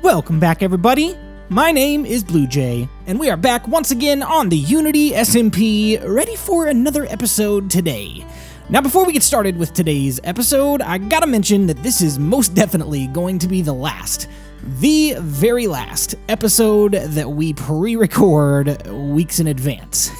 Welcome back, everybody. My name is BluJay, and we are back once again on the Unity SMP, ready for another episode today. Now, before we get started with today's episode, I gotta mention that this is most definitely going to be the very last episode that we pre-record weeks in advance.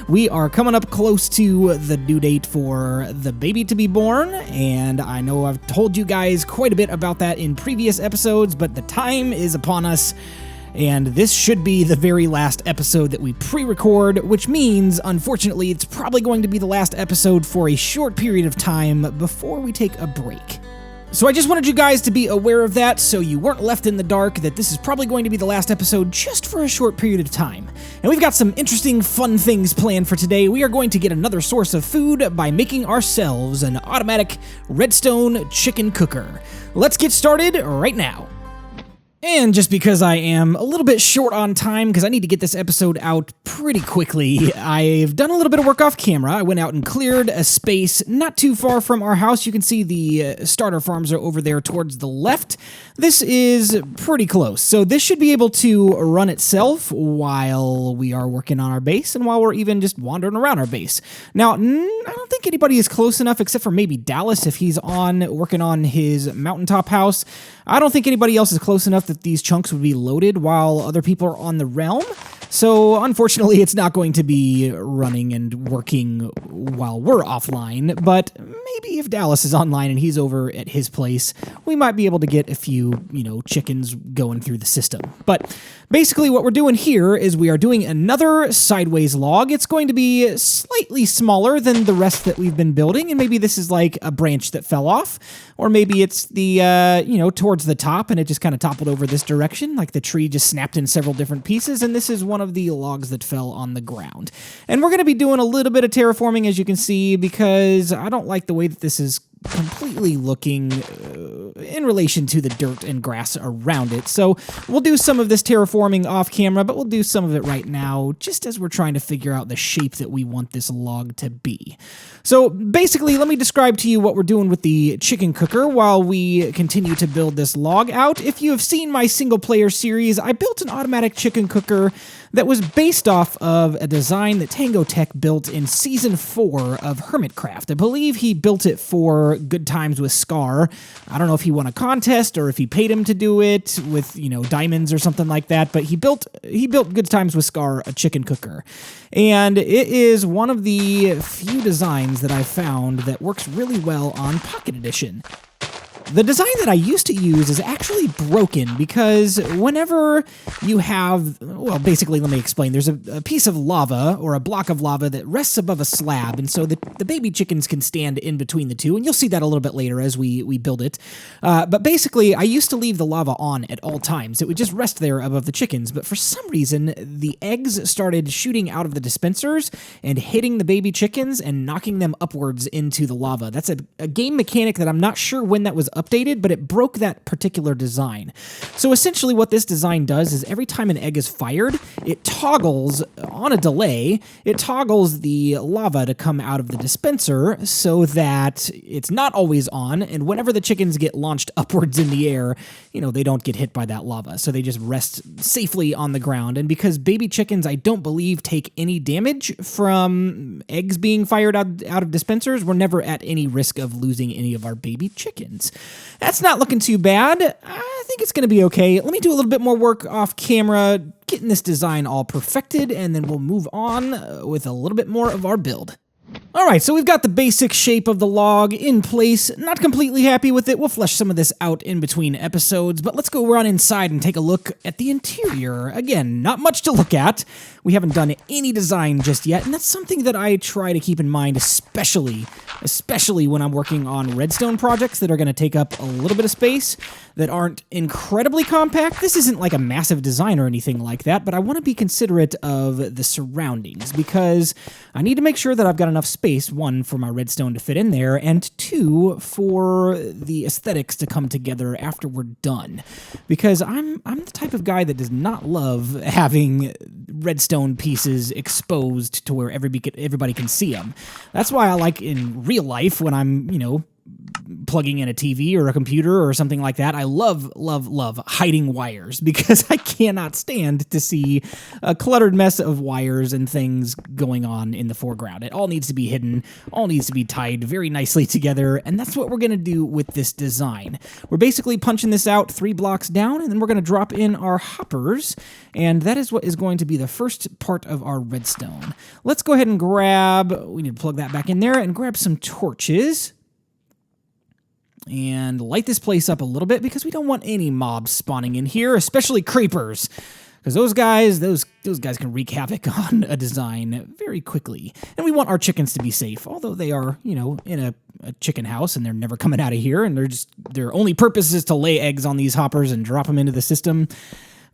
We are coming up close to the due date for the baby to be born, and I know I've told you guys quite a bit about that in previous episodes, but the time is upon us, and this should be the very last episode that we pre-record, which means, unfortunately, it's probably going to be the last episode for a short period of time before we take a break. So I just wanted you guys to be aware of that so you weren't left in the dark, that this is probably going to be the last episode just for a short period of time. And we've got some interesting, fun things planned for today. We are going to get another source of food by making ourselves an automatic redstone chicken cooker. Let's get started right now. And just because I am a little bit short on time, because I need to get this episode out pretty quickly, I've done a little bit of work off camera. I went out and cleared a space not too far from our house. You can see the starter farms are over there towards the left. This is pretty close, so this should be able to run itself while we are working on our base and while we're even just wandering around our base. Now, I don't think anybody is close enough except for maybe Dallas if he's working on his mountaintop house. I don't think anybody else is close enough that these chunks would be loaded while other people are on the realm. So, unfortunately, it's not going to be running and working while we're offline, but maybe if Dallas is online and he's over at his place, we might be able to get a few, chickens going through the system. But basically what we're doing here is we are doing another sideways log. It's going to be slightly smaller than the rest that we've been building, and maybe this is like a branch that fell off, or maybe it's the, towards the top and it just kind of toppled over this direction, like the tree just snapped in several different pieces, and this is one of the logs that fell on the ground. And we're going to be doing a little bit of terraforming, as you can see, because I don't like the way that this is completely looking in relation to the dirt and grass around it. So we'll do some of this terraforming off camera, but we'll do some of it right now, just as we're trying to figure out the shape that we want this log to be. So basically, let me describe to you what we're doing with the chicken cooker while we continue to build this log out. If you have seen my single player series, I built an automatic chicken cooker that was based off of a design that Tango Tech built in Season 4 of Hermitcraft. I believe he built it for Good Times with Scar. I don't know if he won a contest or if he paid him to do it with, diamonds or something like that, but he built Good Times with Scar, a chicken cooker. And it is one of the few designs that I found that works really well on Pocket Edition. The design that I used to use is actually broken because whenever you have, basically let me explain, there's a piece of lava or a block of lava that rests above a slab, and so the baby chickens can stand in between the two, and you'll see that a little bit later as we build it. But basically, I used to leave the lava on at all times. It would just rest there above the chickens, but for some reason, the eggs started shooting out of the dispensers and hitting the baby chickens and knocking them upwards into the lava. That's a game mechanic that I'm not sure when that was updated, but it broke that particular design. So essentially what this design does is every time an egg is fired, it toggles, on a delay, it toggles the lava to come out of the dispenser so that it's not always on, and whenever the chickens get launched upwards in the air, they don't get hit by that lava, so they just rest safely on the ground. And because baby chickens, I don't believe, take any damage from eggs being fired out of dispensers, we're never at any risk of losing any of our baby chickens. That's not looking too bad. I think it's going to be okay. Let me do a little bit more work off camera, getting this design all perfected, and then we'll move on with a little bit more of our build. Alright, so we've got the basic shape of the log in place. Not completely happy with it. We'll flesh some of this out in between episodes, but let's go run inside and take a look at the interior. Again, not much to look at. We haven't done any design just yet, and that's something that I try to keep in mind, especially when I'm working on redstone projects that are going to take up a little bit of space, that aren't incredibly compact. This isn't like a massive design or anything like that, but I want to be considerate of the surroundings because I need to make sure that I've got enough space, one, for my redstone to fit in there, and two, for the aesthetics to come together after we're done. Because I'm the type of guy that does not love having redstone pieces exposed to where everybody can see them. That's why I like in real life when I'm, plugging in a TV or a computer or something like that. I love hiding wires because I cannot stand to see a cluttered mess of wires and things going on in the foreground. It all needs to be hidden, all needs to be tied very nicely together, and that's what we're going to do with this design. We're basically punching this out 3 blocks down, and then we're going to drop in our hoppers, and that is what is going to be the first part of our redstone. Let's go ahead and we need to plug that back in there, and grab some torches. And light this place up a little bit because we don't want any mobs spawning in here, especially creepers. Because those guys can wreak havoc on a design very quickly. And we want our chickens to be safe, although they are, you know, in a chicken house and they're never coming out of here, and their only purpose is to lay eggs on these hoppers and drop them into the system.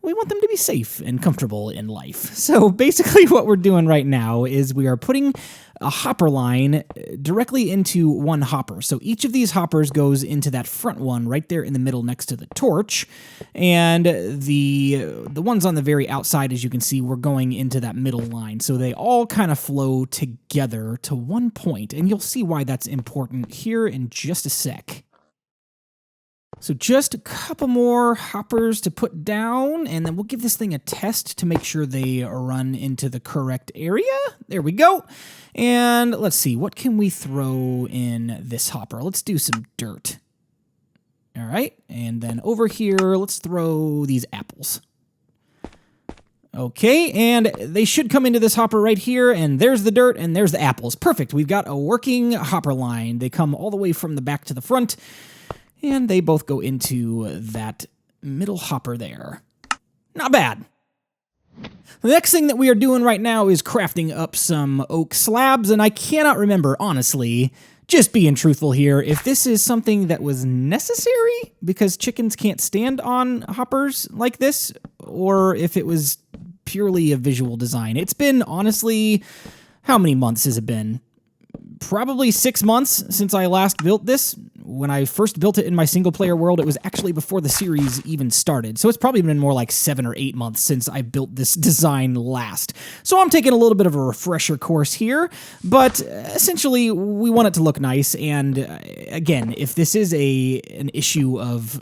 We want them to be safe and comfortable in life. So basically what we're doing right now is we are putting a hopper line directly into one hopper. So each of these hoppers goes into that front one right there in the middle next to the torch. And the ones on the very outside, as you can see, we're going into that middle line. So they all kind of flow together to one point. And you'll see why that's important here in just a sec. So just a couple more hoppers to put down, and then we'll give this thing a test to make sure they run into the correct area. There we go. And let's see, what can we throw in this hopper? Let's do some dirt. All right, and then over here, let's throw these apples. Okay, and they should come into this hopper right here, and there's the dirt, and there's the apples. Perfect, we've got a working hopper line. They come all the way from the back to the front, and they both go into that middle hopper there. Not bad. The next thing that we are doing right now is crafting up some oak slabs, and I cannot remember, honestly, just being truthful here, if this is something that was necessary because chickens can't stand on hoppers like this, or if it was purely a visual design. It's been, honestly, how many months has it been? Probably 6 months since I last built this. When I first built it in my single-player world, it was actually before the series even started. So it's probably been more like 7 or 8 months since I built this design last. So I'm taking a little bit of a refresher course here, but essentially we want it to look nice. And again, if this is an issue of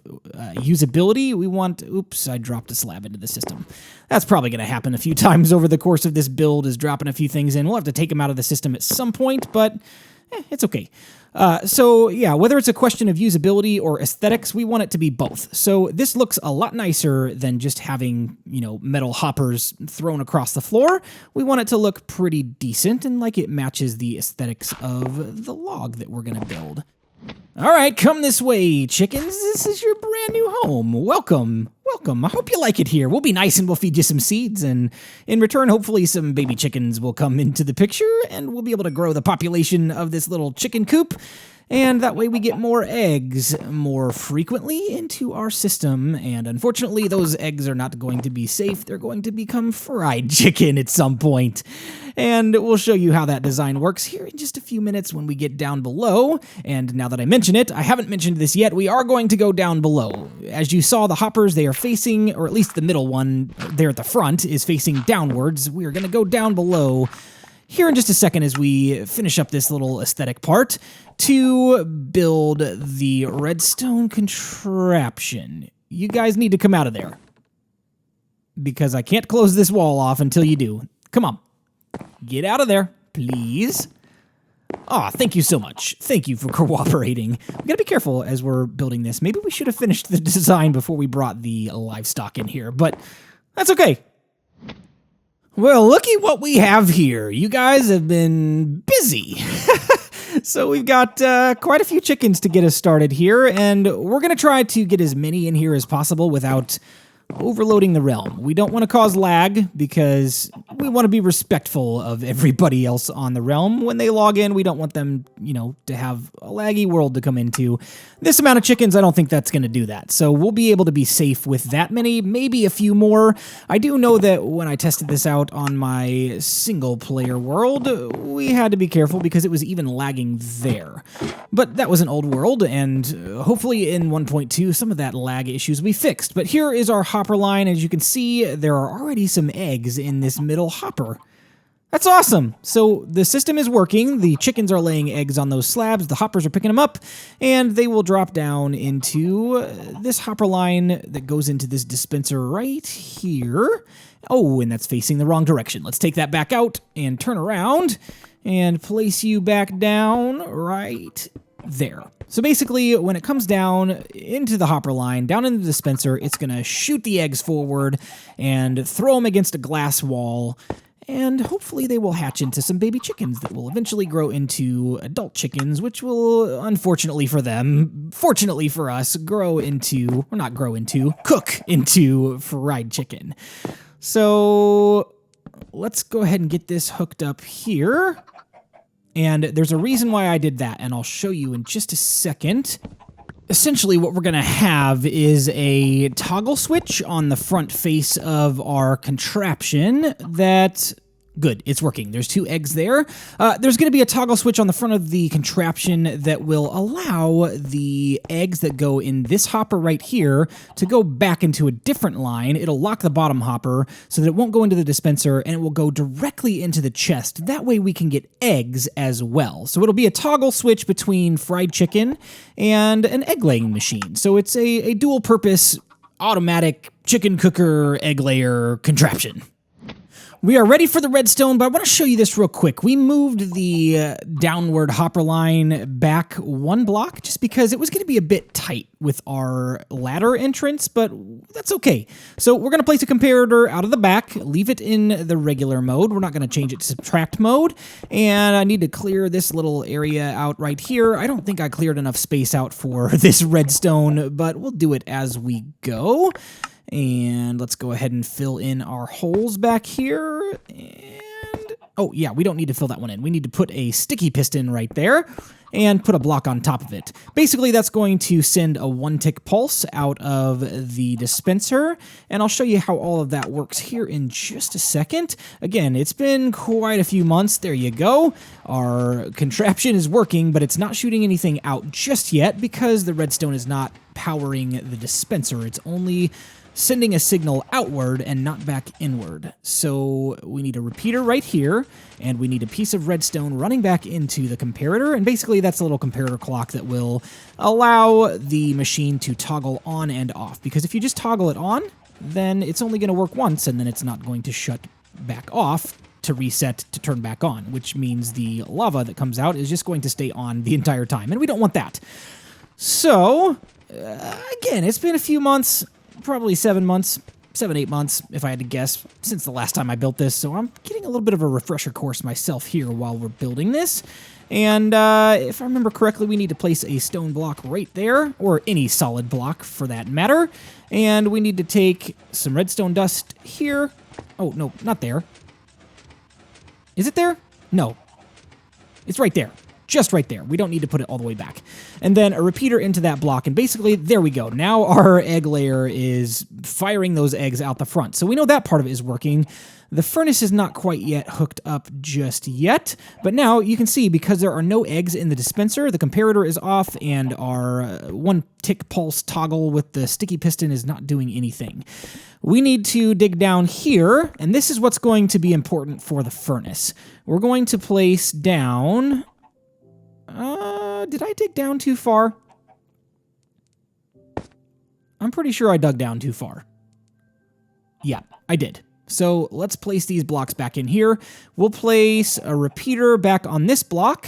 usability, we want... Oops, I dropped a slab into the system. That's probably going to happen a few times over the course of this build, is dropping a few things in. We'll have to take them out of the system at some point, but it's okay. So yeah, whether it's a question of usability or aesthetics, we want it to be both. So this looks a lot nicer than just having, you know, metal hoppers thrown across the floor. We want it to look pretty decent and like it matches the aesthetics of the log that we're going to build. All right, come this way, chickens. This is your brand new home. Welcome. Welcome. I hope you like it here. We'll be nice and we'll feed you some seeds, and in return, hopefully some baby chickens will come into the picture, and we'll be able to grow the population of this little chicken coop, and that way we get more eggs more frequently into our system, and unfortunately, those eggs are not going to be safe. They're going to become fried chicken at some point. And we'll show you how that design works here in just a few minutes when we get down below. And now that I mention it, I haven't mentioned this yet, we are going to go down below. As you saw, the hoppers, they are facing, or at least the middle one there at the front is facing downwards. We are going to go down below here in just a second as we finish up this little aesthetic part to build the redstone contraption. You guys need to come out of there, because I can't close this wall off until you do. Come on. Get out of there, please. Aw, thank you so much. Thank you for cooperating. We gotta be careful as we're building this. Maybe we should have finished the design before we brought the livestock in here, but that's okay. Well, looky what we have here. You guys have been busy. So we've got quite a few chickens to get us started here, and we're gonna try to get as many in here as possible without overloading the realm. We don't want to cause lag because we want to be respectful of everybody else on the realm. When they log in, we don't want them, you know, to have a laggy world to come into. This amount of chickens, I don't think that's going to do that. So we'll be able to be safe with that many, maybe a few more. I do know that when I tested this out on my single player world, we had to be careful because it was even lagging there. But that was an old world, and hopefully in 1.2, some of that lag issues will be fixed. But here is our hopper line. As you can see, there are already some eggs in this middle hopper. That's awesome. So the system is working. The chickens are laying eggs on those slabs. The hoppers are picking them up, and they will drop down into this hopper line that goes into this dispenser right here. Oh, and that's facing the wrong direction. Let's take that back out and turn around and place you back down right there. So basically, when it comes down into the hopper line, down into the dispenser, it's going to shoot the eggs forward and throw them against a glass wall. And hopefully they will hatch into some baby chickens that will eventually grow into adult chickens, which will, unfortunately for them, fortunately for us, cook into fried chicken. So let's go ahead and get this hooked up here. And there's a reason why I did that, and I'll show you in just a second. Essentially, what we're going to have is a toggle switch on the front face of our contraption that... Good, it's working. There's 2 eggs there. There's going to be a toggle switch on the front of the contraption that will allow the eggs that go in this hopper right here to go back into a different line. It'll lock the bottom hopper so that it won't go into the dispenser, and it will go directly into the chest. That way we can get eggs as well. So it'll be a toggle switch between fried chicken and an egg-laying machine. So it's a dual-purpose automatic chicken cooker egg layer contraption. We are ready for the redstone, but I want to show you this real quick. We moved the downward hopper line back 1 block just because it was going to be a bit tight with our ladder entrance, but that's okay. So we're going to place a comparator out of the back, leave it in the regular mode. We're not going to change it to subtract mode, and I need to clear this little area out right here. I don't think I cleared enough space out for this redstone, but we'll do it as we go. And let's go ahead and fill in our holes back here. And, oh yeah, we don't need to fill that one in. We need to put a sticky piston right there and put a block on top of it. Basically, that's going to send a 1-tick pulse out of the dispenser, and I'll show you how all of that works here in just a second. Again, it's been quite a few months. There you go. Our contraption is working, but it's not shooting anything out just yet because the redstone is not powering the dispenser. It's only sending a signal outward and not back inward. So we need a repeater right here, and we need a piece of redstone running back into the comparator, and basically that's a little comparator clock that will allow the machine to toggle on and off, because if you just toggle it on, then it's only going to work once, and then it's not going to shut back off to reset to turn back on, which means the lava that comes out is just going to stay on the entire time, and we don't want that. So, again, it's been a few months, probably 7 months, 7-8 months, if I had to guess, since the last time I built this, so I'm getting a little bit of a refresher course myself here while we're building this. And if I remember correctly, we need to place a stone block right there, or any solid block for that matter. And we need to take some redstone dust here. Oh, no, not there. Is it there? No. It's right there. Just right there. We don't need to put it all the way back. And then a repeater into that block, and basically, there we go. Now our egg layer is firing those eggs out the front. So we know that part of it is working. The furnace is not quite yet hooked up just yet, but now you can see because there are no eggs in the dispenser, the comparator is off, and our 1-tick pulse toggle with the sticky piston is not doing anything. We need to dig down here, and this is what's going to be important for the furnace. We're going to place down... did I dig down too far? I'm pretty sure I dug down too far. Yeah, I did. So let's place these blocks back in here. We'll place a repeater back on this block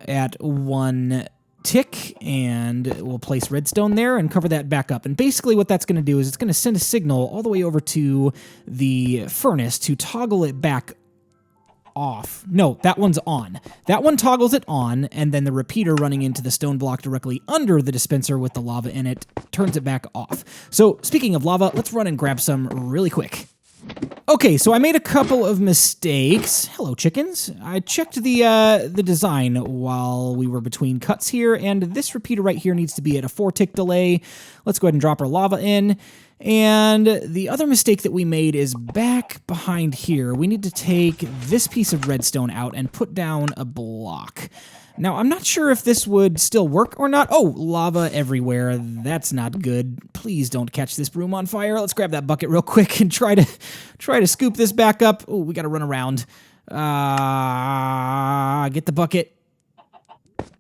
at 1 tick, and we'll place redstone there and cover that back up. And basically what that's going to do is it's going to send a signal all the way over to the furnace to toggle it back off. No, that one's on. That one toggles it on, and then the repeater running into the stone block directly under the dispenser with the lava in it turns it back off. So speaking of lava, let's run and grab some really quick. Okay, so I made a couple of mistakes. Hello, chickens. I checked the design while we were between cuts here, and this repeater right here needs to be at a 4-tick delay. Let's go ahead and drop our lava in. And the other mistake that we made is back behind here. We need to take this piece of redstone out and put down a block. Now, I'm not sure if this would still work or not. Oh, lava everywhere. That's not good. Please don't catch this broom on fire. Let's grab that bucket real quick and try to scoop this back up. Oh, we got to run around. Get the bucket.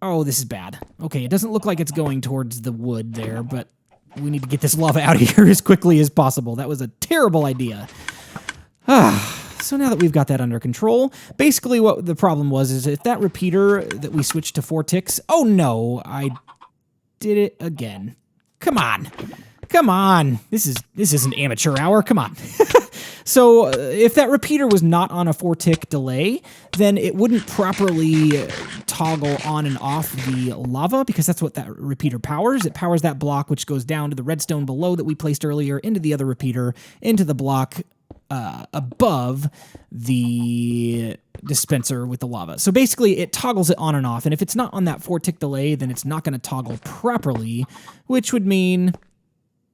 Oh, this is bad. Okay, it doesn't look like it's going towards the wood there, but we need to get this lava out of here as quickly as possible. That was a terrible idea. So now that we've got that under control, basically what the problem was is if that repeater that we switched to 4 ticks... Oh no, I did it again. Come on. Come on. This isn't amateur hour. Come on. So if that repeater was not on a 4-tick delay, then it wouldn't properly toggle on and off the lava, because that's what that repeater powers. It powers that block, which goes down to the redstone below that we placed earlier, into the other repeater, into the block above the dispenser with the lava. So basically, it toggles it on and off, and if it's not on that 4-tick delay, then it's not going to toggle properly, which would mean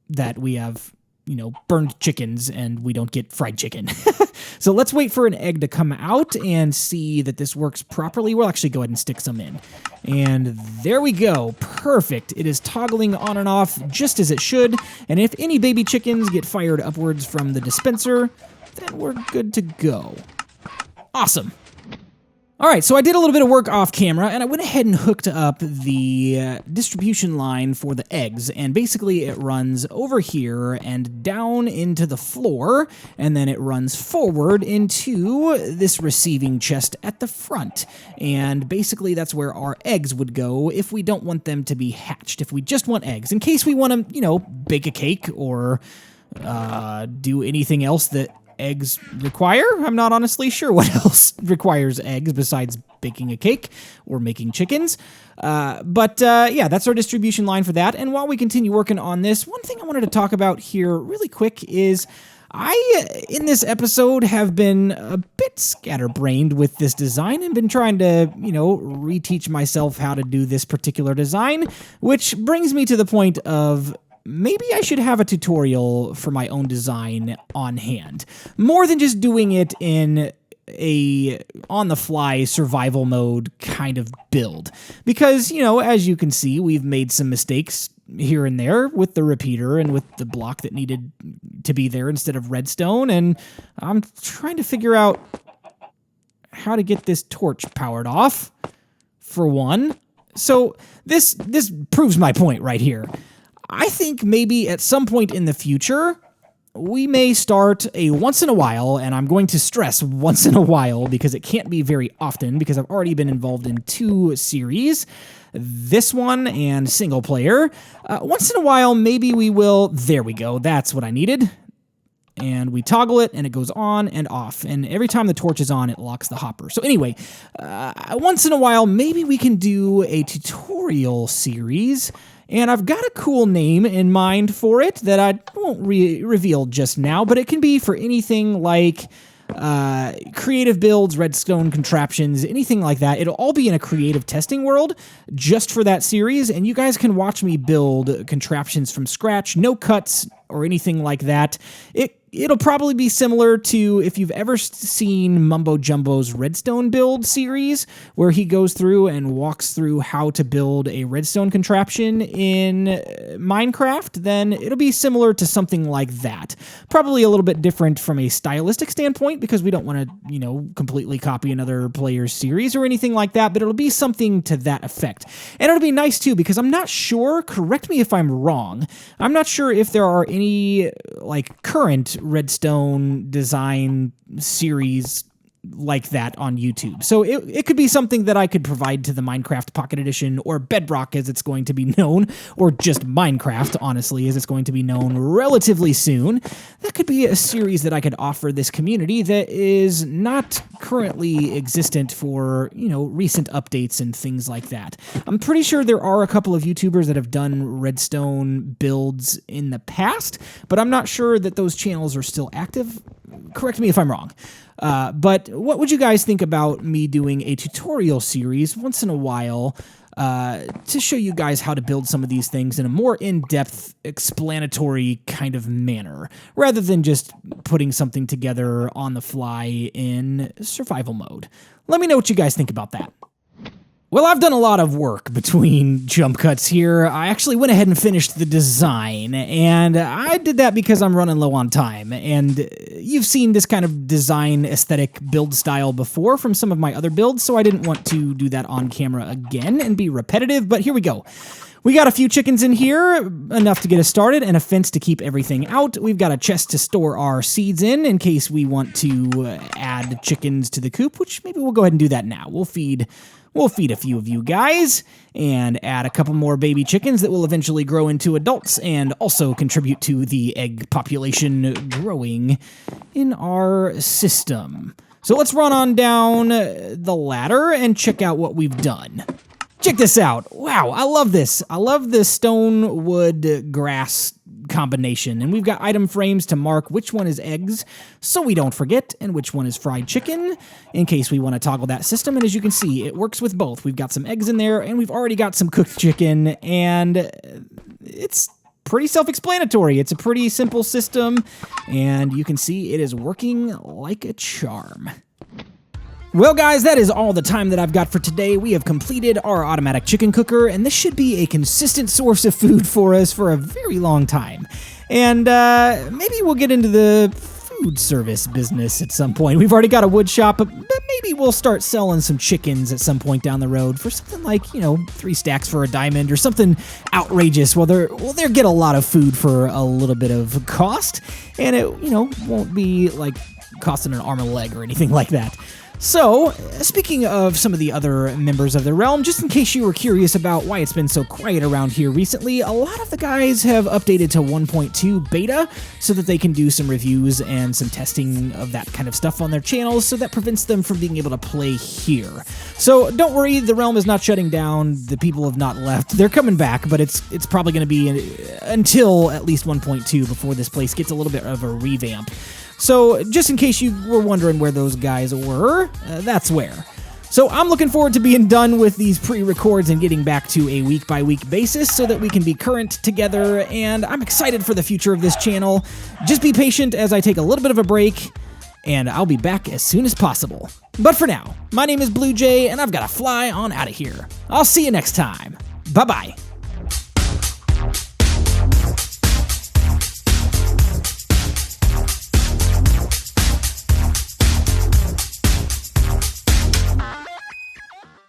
that we have, you know, burned chickens and we don't get fried chicken. So let's wait for an egg to come out and see that this works properly. We'll actually go ahead and stick some in. And there we go. Perfect. It is toggling on and off just as it should. And if any baby chickens get fired upwards from the dispenser, then we're good to go. Awesome. All right, so I did a little bit of work off camera, and I went ahead and hooked up the distribution line for the eggs, and basically it runs over here and down into the floor, and then it runs forward into this receiving chest at the front. And basically that's where our eggs would go if we don't want them to be hatched, if we just want eggs, in case we want to, you know, bake a cake or do anything else that eggs require. I'm not honestly sure what else requires eggs besides baking a cake or making chickens. But yeah, that's our distribution line for that. And while we continue working on this, one thing I wanted to talk about here really quick is in this episode, have been a bit scatterbrained with this design and been trying to, you know, reteach myself how to do this particular design, which brings me to the point of maybe I should have a tutorial for my own design on hand, more than just doing it in a on-the-fly survival mode kind of build. Because, you know, as you can see, we've made some mistakes here and there with the repeater and with the block that needed to be there instead of redstone, and I'm trying to figure out how to get this torch powered off, for one. So this proves my point right here. I think maybe at some point in the future, we may start a once in a while, and I'm going to stress once in a while because it can't be very often, because I've already been involved in 2 series, this one and single player. Once in a while, maybe we will, there we go, that's what I needed. And we toggle it, and it goes on and off. And every time the torch is on, it locks the hopper. So anyway, once in a while, maybe we can do a tutorial series. And I've got a cool name in mind for it that I won't reveal just now, but it can be for anything like creative builds, redstone contraptions, anything like that. It'll all be in a creative testing world just for that series, and you guys can watch me build contraptions from scratch, no cuts or anything like that. It'll probably be similar to if you've ever seen Mumbo Jumbo's Redstone build series, where he goes through and walks through how to build a redstone contraption in Minecraft, then it'll be similar to something like that. Probably a little bit different from a stylistic standpoint, because we don't want to, you know, completely copy another player's series or anything like that, but it'll be something to that effect. And it'll be nice too, because I'm not sure, correct me if I'm wrong, I'm not sure if there are any, like, current redstone design series like that on YouTube. So it could be something that I could provide to the Minecraft Pocket Edition, or Bedrock as it's going to be known, or just Minecraft, honestly, as it's going to be known relatively soon. That could be a series that I could offer this community that is not currently existent for, you know, recent updates and things like that. I'm pretty sure there are a couple of YouTubers that have done redstone builds in the past, but I'm not sure that those channels are still active. Correct me if I'm wrong. But what would you guys think about me doing a tutorial series once in a while to show you guys how to build some of these things in a more in-depth, explanatory kind of manner, rather than just putting something together on the fly in survival mode? Let me know what you guys think about that. Well, I've done a lot of work between jump cuts here. I actually went ahead and finished the design, and I did that because I'm running low on time, and you've seen this kind of design aesthetic build style before from some of my other builds, so I didn't want to do that on camera again and be repetitive, but here we go. We got a few chickens in here, enough to get us started, and a fence to keep everything out. We've got a chest to store our seeds in case we want to add chickens to the coop, which maybe we'll go ahead and do that now. We'll feed a few of you guys and add a couple more baby chickens that will eventually grow into adults and also contribute to the egg population growing in our system. So let's run on down the ladder and check out what we've done. Check this out. Wow, I love this. I love the stone, wood, grass combination. And we've got item frames to mark which one is eggs so we don't forget, and which one is fried chicken in case we want to toggle that system. And as you can see, it works with both. We've got some eggs in there, and we've already got some cooked chicken, and it's pretty self-explanatory. It's a pretty simple system, and you can see it is working like a charm. Well, guys, that is all the time that I've got for today. We have completed our automatic chicken cooker, and this should be a consistent source of food for us for a very long time. And maybe we'll get into the food service business at some point. We've already got a wood shop, but maybe we'll start selling some chickens at some point down the road for something like, 3 stacks for a diamond or something outrageous. Well, they'll get a lot of food for a little bit of cost, and it, won't be like costing an arm and a leg or anything like that. So, speaking of some of the other members of the realm, just in case you were curious about why it's been so quiet around here recently, a lot of the guys have updated to 1.2 beta so that they can do some reviews and some testing of that kind of stuff on their channels, so that prevents them from being able to play here. So don't worry, the realm is not shutting down, the people have not left, they're coming back, but it's probably going to be until at least 1.2 before this place gets a little bit of a revamp. So, just in case you were wondering where those guys were, that's where. So, I'm looking forward to being done with these pre-records and getting back to a week-by-week basis so that we can be current together, and I'm excited for the future of this channel. Just be patient as I take a little bit of a break, and I'll be back as soon as possible. But for now, my name is BluJay, and I've got to fly on out of here. I'll see you next time. Bye-bye.